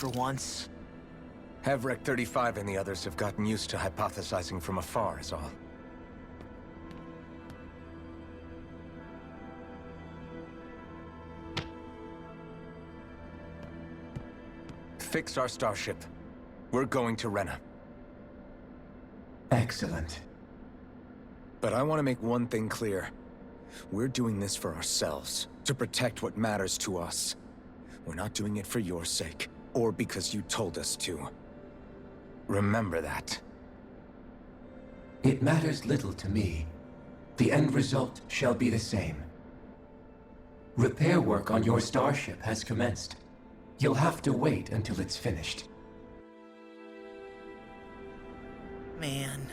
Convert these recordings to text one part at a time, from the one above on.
for once. Hevrek 35 and the others have gotten used to hypothesizing from afar is all. Fix our starship. We're going to Rena. Excellent. But I want to make one thing clear. We're doing this for ourselves, to protect what matters to us. We're not doing it for your sake, or because you told us to. Remember that. It matters little to me. The end result shall be the same. Repair work on your starship has commenced. You'll have to wait until it's finished. Man,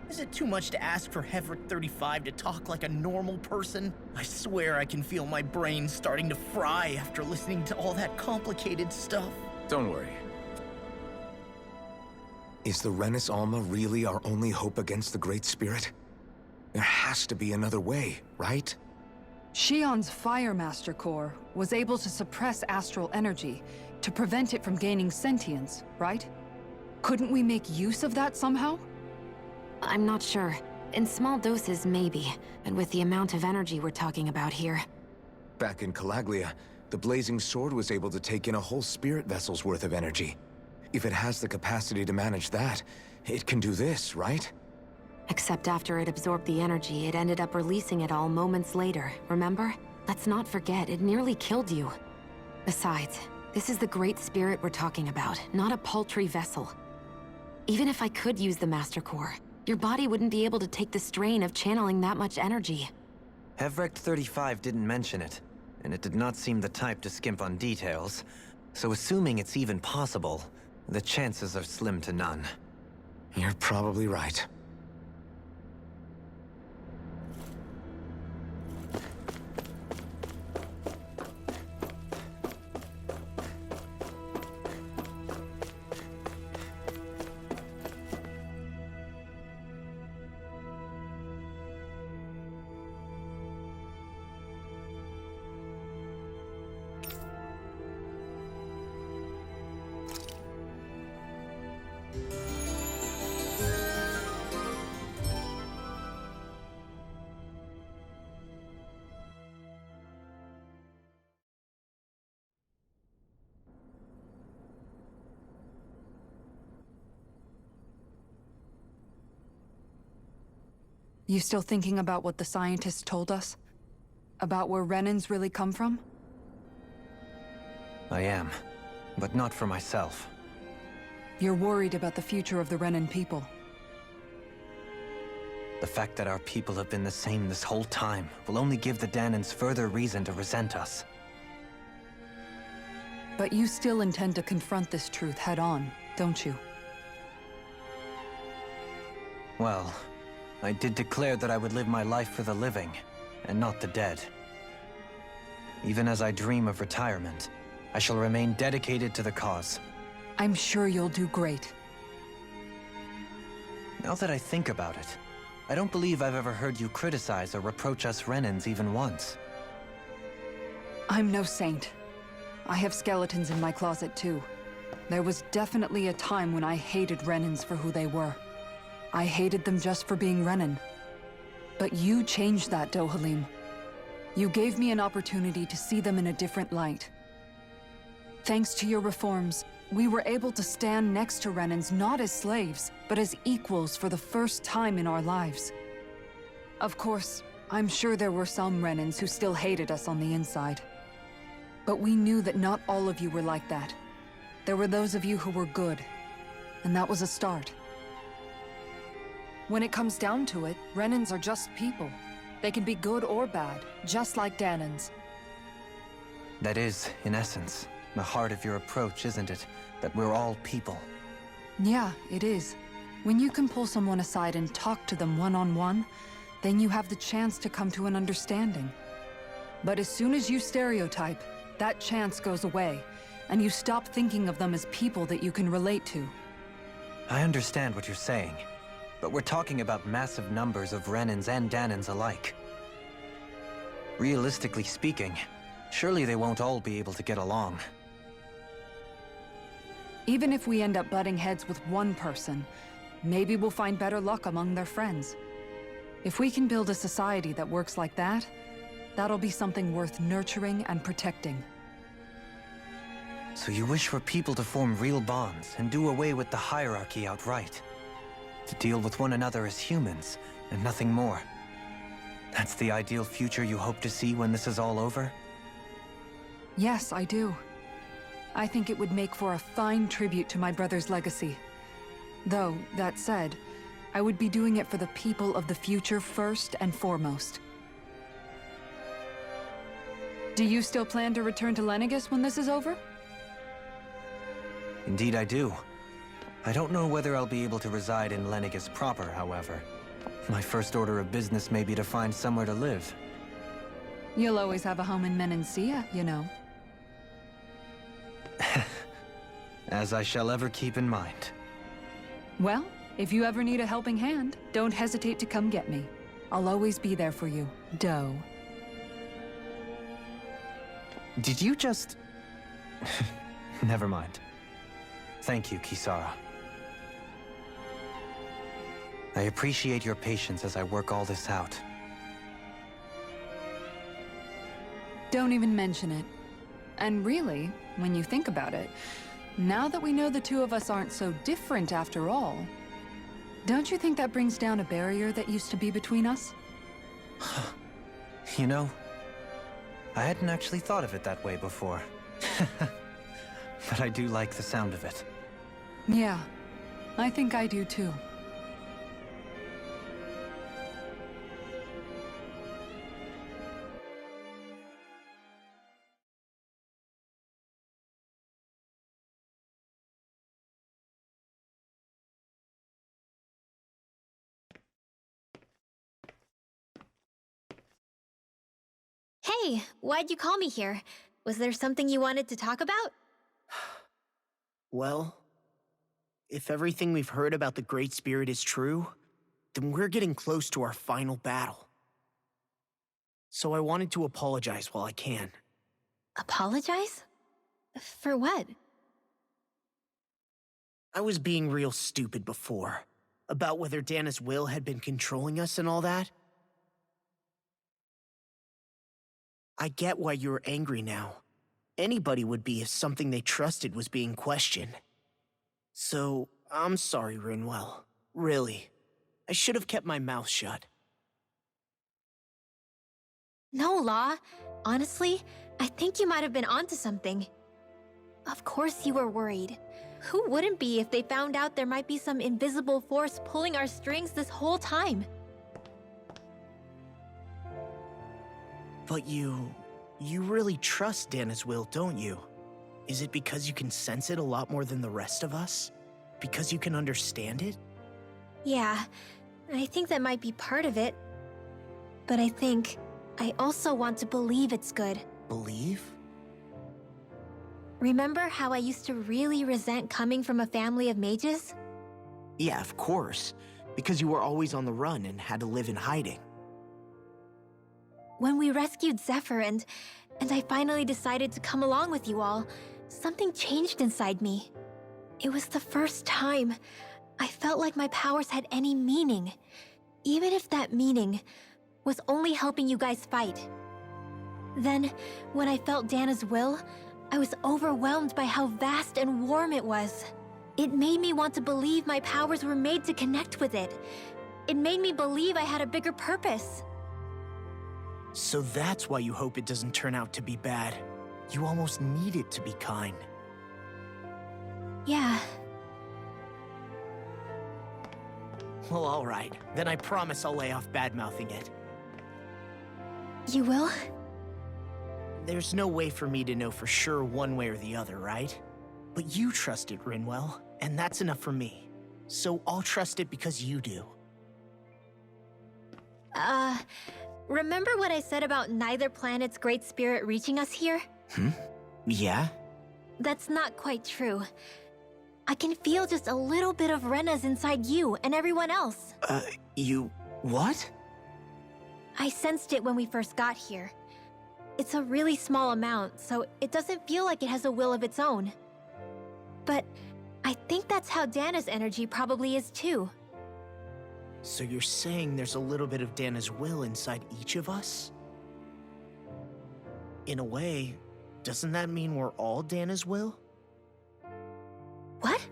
is it too much to ask for Hevrek 35 to talk like a normal person? I swear I can feel my brain starting to fry after listening to all that complicated stuff. Don't worry. Is the Renis Alma really our only hope against the Great Spirit? There has to be another way, right? Shion's Fire Master Core was able to suppress astral energy to prevent it from gaining sentience, right? Couldn't we make use of that somehow? I'm not sure. In small doses, maybe. But with the amount of energy we're talking about here... Back in Calaglia, the Blazing Sword was able to take in a whole spirit vessel's worth of energy. If it has the capacity to manage that, it can do this, right? Except after it absorbed the energy, it ended up releasing it all moments later, remember? Let's not forget, it nearly killed you. Besides, this is the Great Spirit we're talking about, not a paltry vessel. Even if I could use the Master Core, your body wouldn't be able to take the strain of channeling that much energy. Hevrek 35 didn't mention it, and it did not seem the type to skimp on details. So assuming it's even possible, the chances are slim to none. You're probably right. You still thinking about what the scientists told us? About where Renans really come from? I am, but not for myself. You're worried about the future of the Renan people. The fact that our people have been the same this whole time will only give the Danans further reason to resent us. But you still intend to confront this truth head-on, don't you? Well, I did declare that I would live my life for the living, and not the dead. Even as I dream of retirement, I shall remain dedicated to the cause. I'm sure you'll do great. Now that I think about it, I don't believe I've ever heard you criticize or reproach us Renans even once. I'm no saint. I have skeletons in my closet too. There was definitely a time when I hated Renans for who they were. I hated them just for being Renan. But you changed that, Dohalim. You gave me an opportunity to see them in a different light. Thanks to your reforms, we were able to stand next to Renans not as slaves, but as equals for the first time in our lives. Of course, I'm sure there were some Renans who still hated us on the inside. But we knew that not all of you were like that. There were those of you who were good, and that was a start. When it comes down to it, Renans are just people. They can be good or bad, just like Danans. That is, in essence, the heart of your approach, isn't it? That we're all people. Yeah, it is. When you can pull someone aside and talk to them one-on-one, then you have the chance to come to an understanding. But as soon as you stereotype, that chance goes away, and you stop thinking of them as people that you can relate to. I understand what you're saying. But we're talking about massive numbers of Renans and Danans alike. Realistically speaking, surely they won't all be able to get along. Even if we end up butting heads with one person, maybe we'll find better luck among their friends. If we can build a society that works like that, that'll be something worth nurturing and protecting. So you wish for people to form real bonds and do away with the hierarchy outright? To deal with one another as humans, and nothing more? That's the ideal future you hope to see when this is all over? Yes, I do. I think it would make for a fine tribute to my brother's legacy. Though, that said, I would be doing it for the people of the future first and foremost. Do you still plan to return to Lenegis when this is over? Indeed I do. I don't know whether I'll be able to reside in Lenegis proper, however. My first order of business may be to find somewhere to live. You'll always have a home in Menancia, you know. As I shall ever keep in mind. Well, if you ever need a helping hand, don't hesitate to come get me. I'll always be there for you, Doe. Did you just... Never mind. Thank you, Kisara. I appreciate your patience as I work all this out. Don't even mention it. And really, when you think about it, now that we know the two of us aren't so different after all, don't you think that brings down a barrier that used to be between us? You know, I hadn't actually thought of it that way before. But I do like the sound of it. Yeah, I think I do too. Hey, why'd you call me here? Was there something you wanted to talk about? Well, if everything we've heard about the Great Spirit is true, then we're getting close to our final battle. So I wanted to apologize while I can. Apologize? For what? I was being real stupid before, about whether Dana's will had been controlling us and all that. I get why you're angry now. Anybody would be if something they trusted was being questioned. So, I'm sorry, Rinwell. Really. I should have kept my mouth shut. No, Law. Honestly, I think you might have been onto something. Of course you were worried. Who wouldn't be if they found out there might be some invisible force pulling our strings this whole time? But you really trust Dana's will, don't you? Is it because you can sense it a lot more than the rest of us? Because you can understand it? Yeah, I think that might be part of it. But I think I also want to believe it's good. Believe? Remember how I used to really resent coming from a family of mages? Yeah, of course. Because you were always on the run and had to live in hiding. When we rescued Zephyr and I finally decided to come along with you all, something changed inside me. It was the first time I felt like my powers had any meaning, even if that meaning was only helping you guys fight. Then, when I felt Dana's will, I was overwhelmed by how vast and warm it was. It made me want to believe my powers were made to connect with it. It made me believe I had a bigger purpose. So that's why you hope it doesn't turn out to be bad. You almost need it to be kind. Yeah. Well, alright. Then I promise I'll lay off bad-mouthing it. You will? There's no way for me to know for sure one way or the other, right? But you trust it, Rinwell, and that's enough for me. So I'll trust it because you do. Remember what I said about neither planet's great spirit reaching us here? Yeah? That's not quite true. I can feel just a little bit of Rena's inside you and everyone else. You... what? I sensed it when we first got here. It's a really small amount, so it doesn't feel like it has a will of its own. But I think that's how Dana's energy probably is too. So you're saying there's a little bit of Dana's will inside each of us? In a way, doesn't that mean we're all Dana's will? What?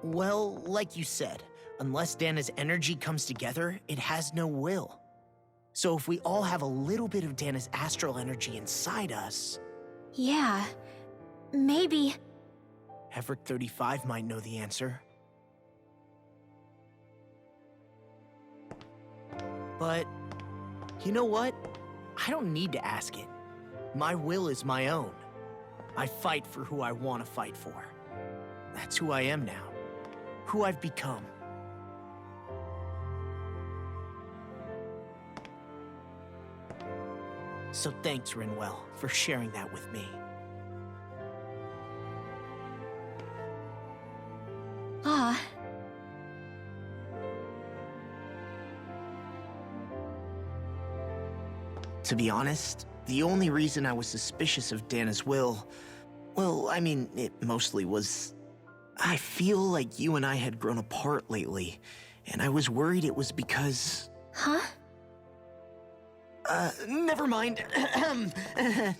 Well, like you said, unless Dana's energy comes together, it has no will. So if we all have a little bit of Dana's astral energy inside us, Yeah, maybe. Everett 35 might know the answer. But, you know what? I don't need to ask it. My will is my own. I fight for who I want to fight for. That's who I am now. Who I've become. So thanks, Rinwell, for sharing that with me. Ah. To be honest, the only reason I was suspicious of Dana's will, well, I mean, it mostly was... I feel like you and I had grown apart lately, and I was worried it was because... Huh? Never mind.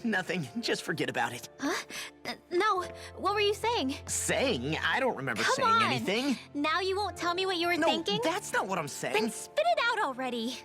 Nothing. Just forget about it. Huh? No, what were you saying? Saying? I don't remember Come saying on. anything. Now you won't tell me what you were No, thinking? that's not what I'm saying. Then spit it out already.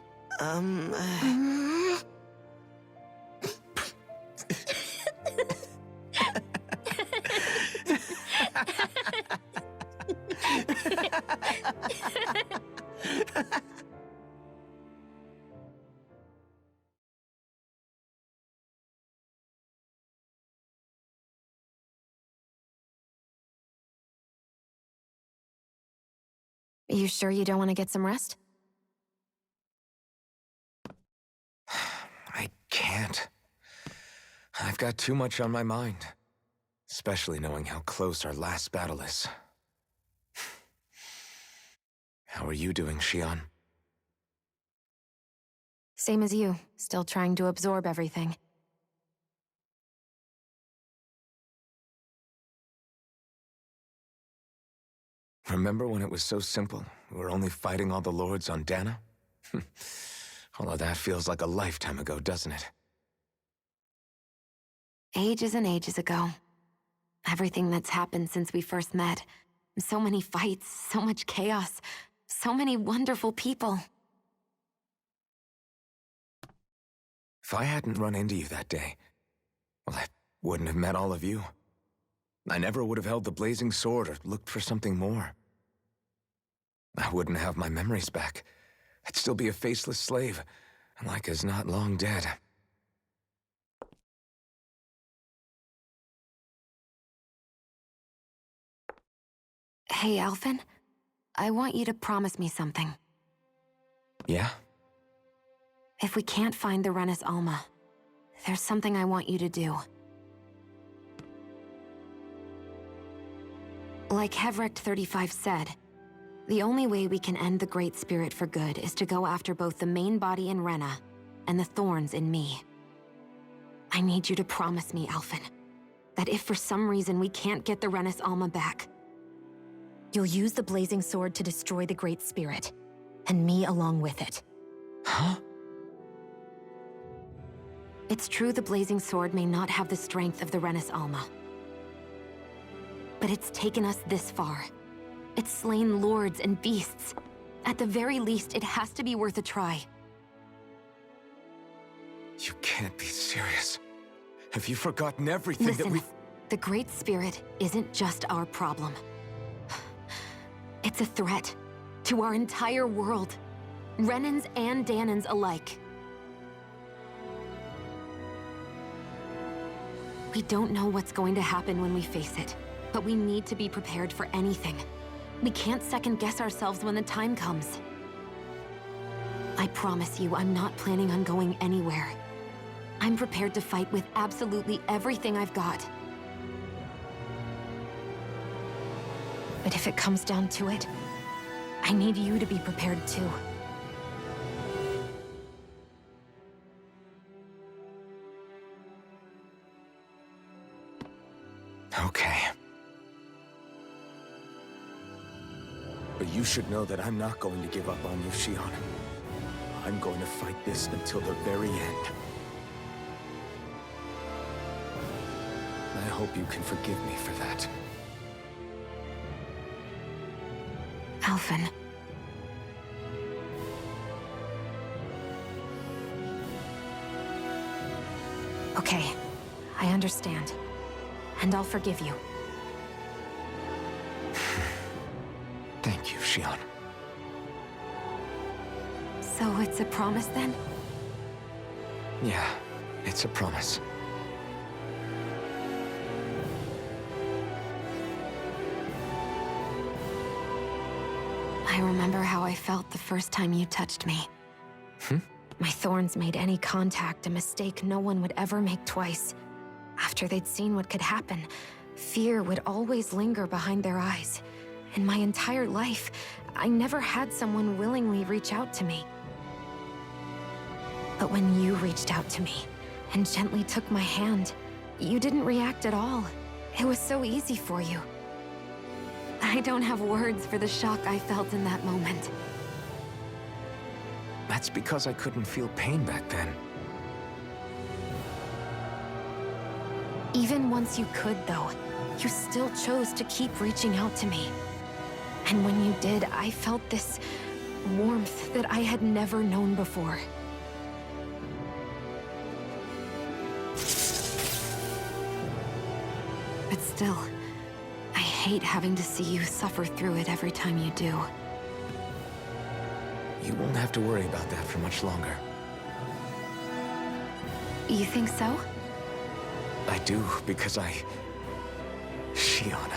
You sure you don't want to get some rest? I can't. I've got too much on my mind. Especially knowing how close our last battle is. How are you doing, Shion? Same as you, still trying to absorb everything. Remember when it was so simple? We were only fighting all the lords on Dana? All of that feels like a lifetime ago, doesn't it? Ages and ages ago. Everything that's happened since we first met. So many fights, so much chaos, so many wonderful people. If I hadn't run into you that day, well, I wouldn't have met all of you. I never would have held the blazing sword or looked for something more. I wouldn't have my memories back. I'd still be a faceless slave, like as not long dead. Hey, Alphen. I want you to promise me something. Yeah? If we can't find the Renis Alma, there's something I want you to do. Like Hevrect 35 said, the only way we can end the Great Spirit for good is to go after both the main body in Rena and the thorns in me. I need you to promise me, Alphen, that if for some reason we can't get the Renis Alma back, you'll use the blazing sword to destroy the Great Spirit, and me along with it. Huh? It's true the blazing sword may not have the strength of the Renis Alma. But it's taken us this far. It's slain lords and beasts. At the very least, it has to be worth a try. You can't be serious. Have you forgotten everything that Listen, we... the Great Spirit isn't just our problem. It's a threat to our entire world. Renans and Danans alike. We don't know what's going to happen when we face it, but we need to be prepared for anything. We can't second-guess ourselves when the time comes. I promise you, I'm not planning on going anywhere. I'm prepared to fight with absolutely everything I've got. But if it comes down to it, I need you to be prepared too. Okay. But you should know that I'm not going to give up on you, Shion. I'm going to fight this until the very end. I hope you can forgive me for that. Alphen. Okay, I understand. And I'll forgive you. Thank you, Shion. So it's a promise then? Yeah, it's a promise. I remember how I felt the first time you touched me. My thorns made any contact a mistake no one would ever make twice. After they'd seen what could happen, fear would always linger behind their eyes. In my entire life, I never had someone willingly reach out to me. But when you reached out to me and gently took my hand, you didn't react at all. It was so easy for you. I don't have words for the shock I felt in that moment. That's because I couldn't feel pain back then. Even once you could, though, you still chose to keep reaching out to me. And when you did, I felt this warmth that I had never known before. But still, I hate having to see you suffer through it every time you do. You won't have to worry about that for much longer. You think so? I do, because Shion,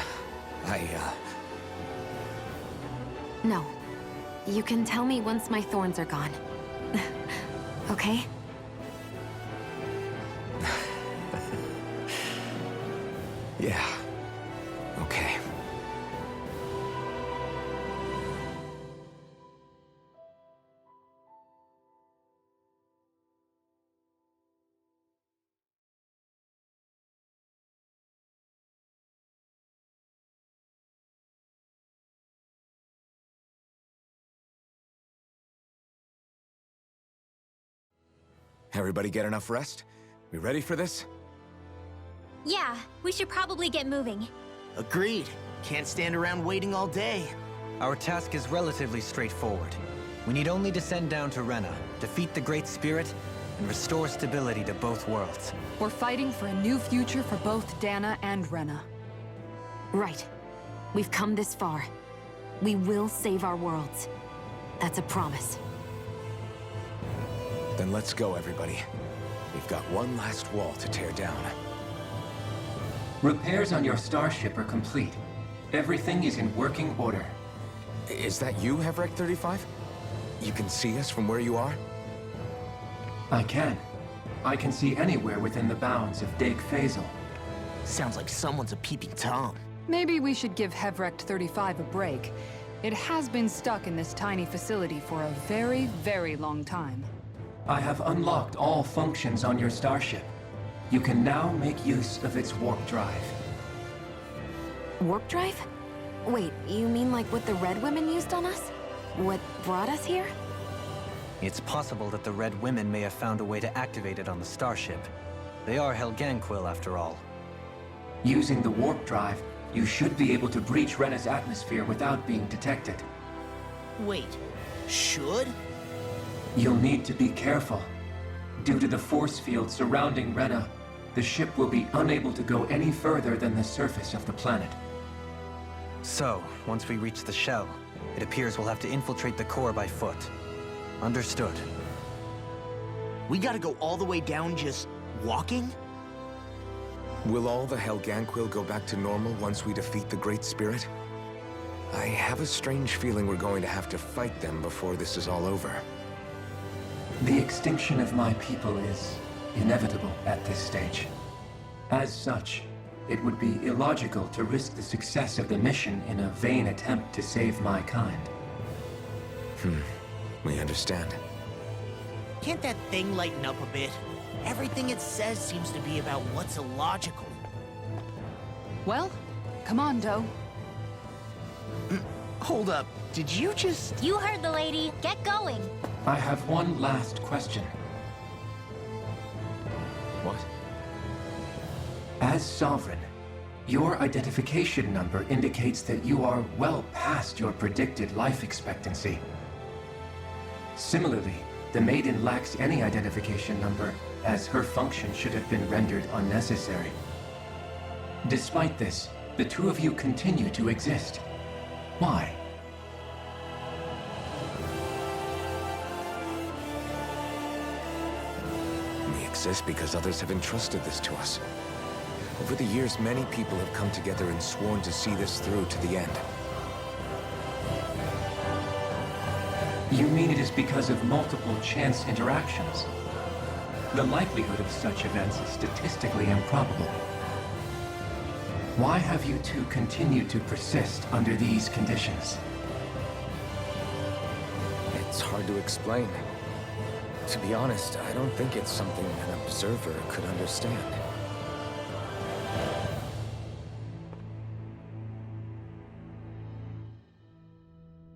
No. You can tell me once my thorns are gone. Okay? Yeah. Okay. Everybody get enough rest? We ready for this? Yeah, we should probably get moving. Agreed. Can't stand around waiting all day. Our task is relatively straightforward. We need only descend down to Rena, defeat the Great Spirit, and restore stability to both worlds. We're fighting for a new future for both Dana and Rena. Right. We've come this far. We will save our worlds. That's a promise. Then let's go, everybody. We've got one last wall to tear down. Repairs on your starship are complete. Everything is in working order. Is that you, Hevrek 35? You can see us from where you are? I can. I can see anywhere within the bounds of Dake Phasal. Sounds like someone's a peeping Tom. Maybe we should give Hevrect 35 a break. It has been stuck in this tiny facility for a very, very long time. I have unlocked all functions on your starship. You can now make use of its warp drive. Warp drive? Wait, you mean like what the Red Women used on us? What brought us here? It's possible that the Red Women may have found a way to activate it on the starship. They are Helganquil, after all. Using the warp drive, you should be able to breach Rena's atmosphere without being detected. Wait, should? You'll need to be careful. Due to the force field surrounding Rena, the ship will be unable to go any further than the surface of the planet. So, once we reach the shell, it appears we'll have to infiltrate the core by foot. Understood. We gotta go all the way down just walking? Will all the Helganquil go back to normal once we defeat the Great Spirit? I have a strange feeling we're going to have to fight them before this is all over. The extinction of my people is inevitable at this stage. As such, it would be illogical to risk the success of the mission in a vain attempt to save my kind. We understand. Can't that thing lighten up a bit? Everything it says seems to be about what's illogical. Well, come on, Doe. Hold up, did you just... You heard the lady. Get going. I have one last question. What? As Sovereign, your identification number indicates that you are well past your predicted life expectancy. Similarly, the Maiden lacks any identification number, as her function should have been rendered unnecessary. Despite this, the two of you continue to exist. Why? We exist because others have entrusted this to us. Over the years, many people have come together and sworn to see this through to the end. You mean it is because of multiple chance interactions? The likelihood of such events is statistically improbable. Why have you two continued to persist under these conditions? It's hard to explain. To be honest, I don't think it's something an observer could understand.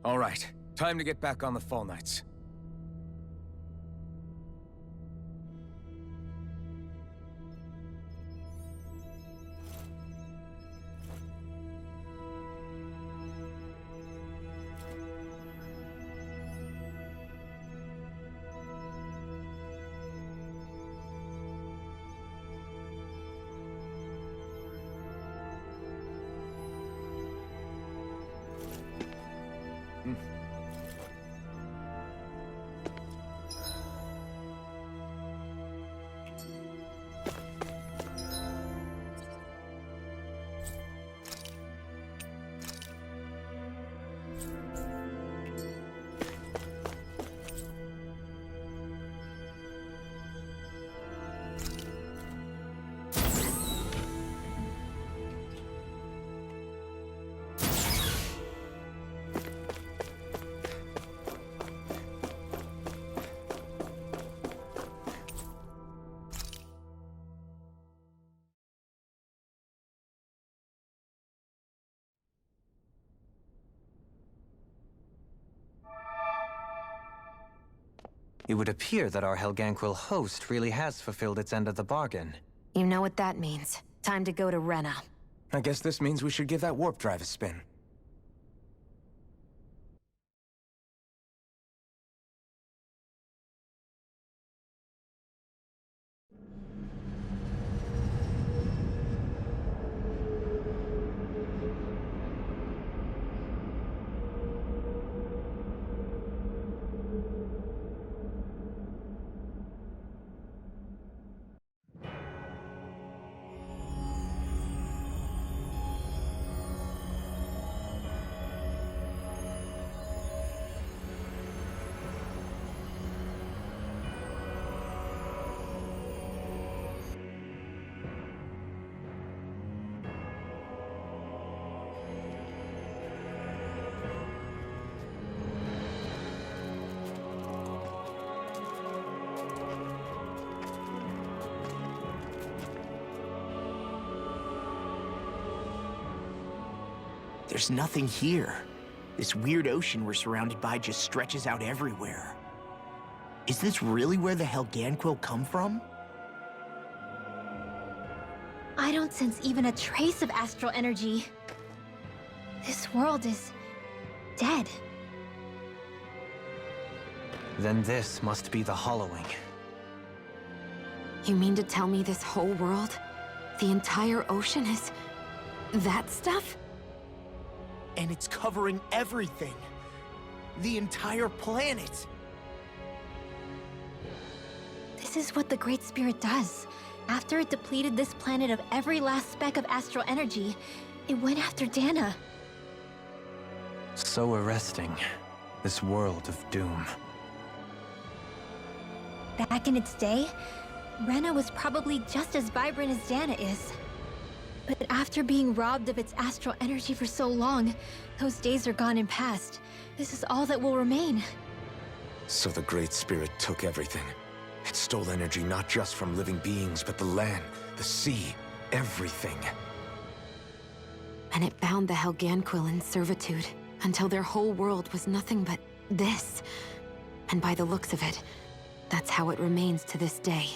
All right, time to get back on the Fall Knights. It would appear that our Helganquil host really has fulfilled its end of the bargain. You know what that means. Time to go to Rena. I guess this means we should give that warp drive a spin. There's nothing here. This weird ocean we're surrounded by just stretches out everywhere. Is this really where the Helganquil come from? I don't sense even a trace of astral energy. This world is dead. Then this must be the Hollowing. You mean to tell me this whole world, the entire ocean is that stuff? And it's covering everything. The entire planet. This is what the Great Spirit does. After it depleted this planet of every last speck of astral energy, it went after Dana. So arresting. This world of doom. Back in its day, Rena was probably just as vibrant as Dana is. But after being robbed of its astral energy for so long, those days are gone and past. This is all that will remain. So the Great Spirit took everything. It stole energy not just from living beings, but the land, the sea, everything. And it bound the Helganquil in servitude until their whole world was nothing but this. And by the looks of it, that's how it remains to this day.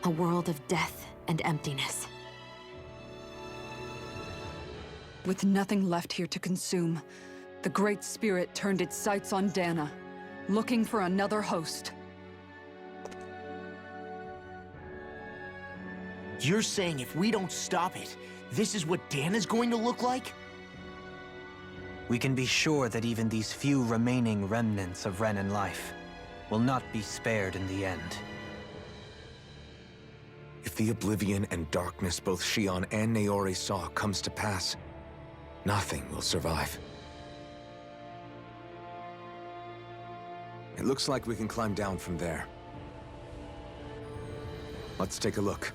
A world of death and emptiness. With nothing left here to consume, the Great Spirit turned its sights on Dana, looking for another host. You're saying if we don't stop it, this is what Dana's going to look like? We can be sure that even these few remaining remnants of Renan life will not be spared in the end. If the oblivion and darkness both Shion and Naori saw comes to pass, nothing will survive. It looks like we can climb down from there. Let's take a look.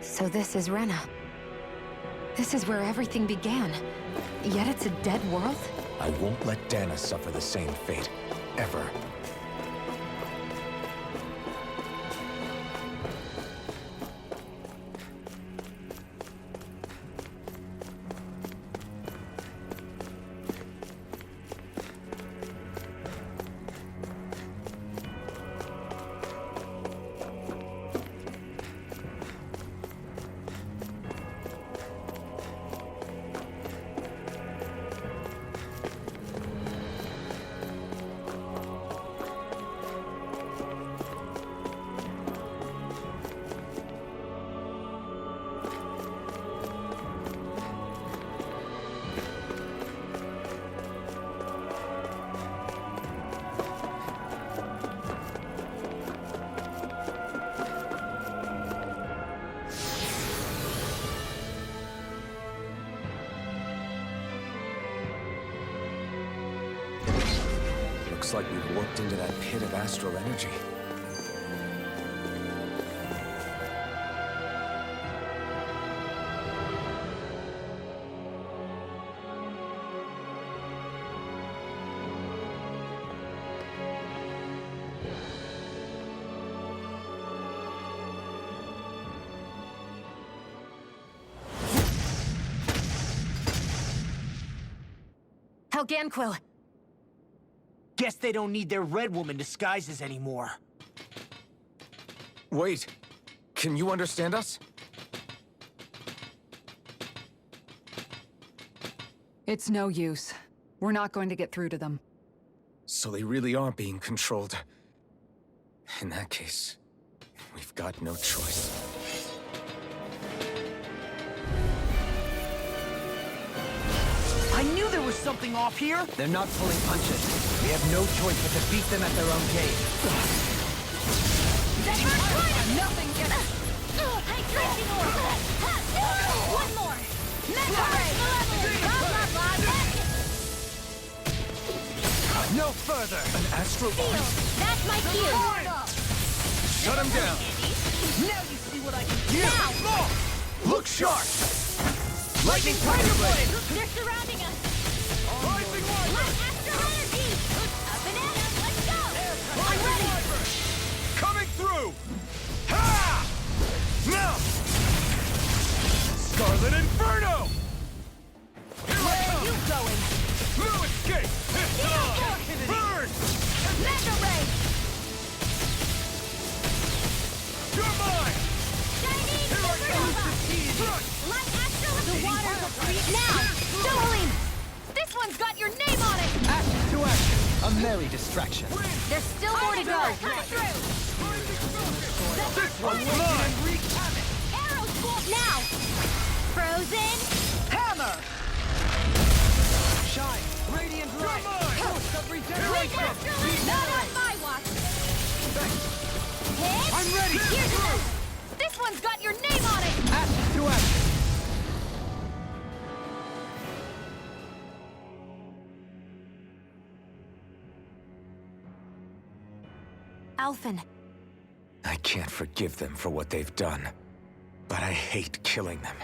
So this is Rena. This is where everything began. Yet it's a dead world? I won't let Dana suffer the same fate, ever. Looks like we've warped into that pit of astral energy. Helganquil! Guess they don't need their Red Woman disguises anymore. Wait, can you understand us? It's no use. We're not going to get through to them. So they really are being controlled. In that case, we've got no choice. I knew there was something off here! They're not pulling punches. We have no choice but to beat them at their own game. Nothing gets... Hydration orb! One more! Mega ray! Blah, blah, blah, No further! An astral Field! That's my cue! Shut him down! Now you see what I can do! Now! Look sharp! Lightning Tiger Blade! They're surrounding us! Light astral energy! Up and at 'em, let's go! I'm ready! Coming through! Ha! Now! Scarlet Inferno! Where are you going? No escape! Burn! Mega ray! You're mine! Shining supernova! Light astral the water will freeze now! Dueling! This one's got your name on it! Action to action! A merry distraction. There's still more to go! Cut through! This one's mine! Arrow school now! Frozen! Hammer! Shine! Radiant light! Force of Light regeneration! astral not on my watch! Hit! I'm ready! Here's this! This one's got your name on it! Action to action! Alphen, I can't forgive them for what they've done, but I hate killing them.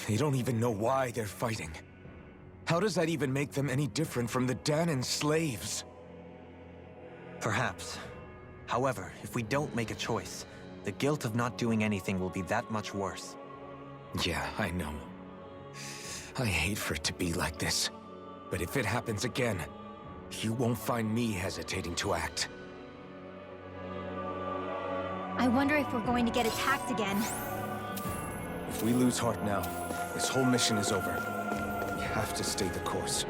They don't even know why they're fighting. How does that even make them any different from the Danon slaves? Perhaps. However, if we don't make a choice, the guilt of not doing anything will be that much worse. Yeah, I know. I hate for it to be like this. But if it happens again, you won't find me hesitating to act. I wonder if we're going to get attacked again. If we lose heart now, this whole mission is over. We have to stay the course.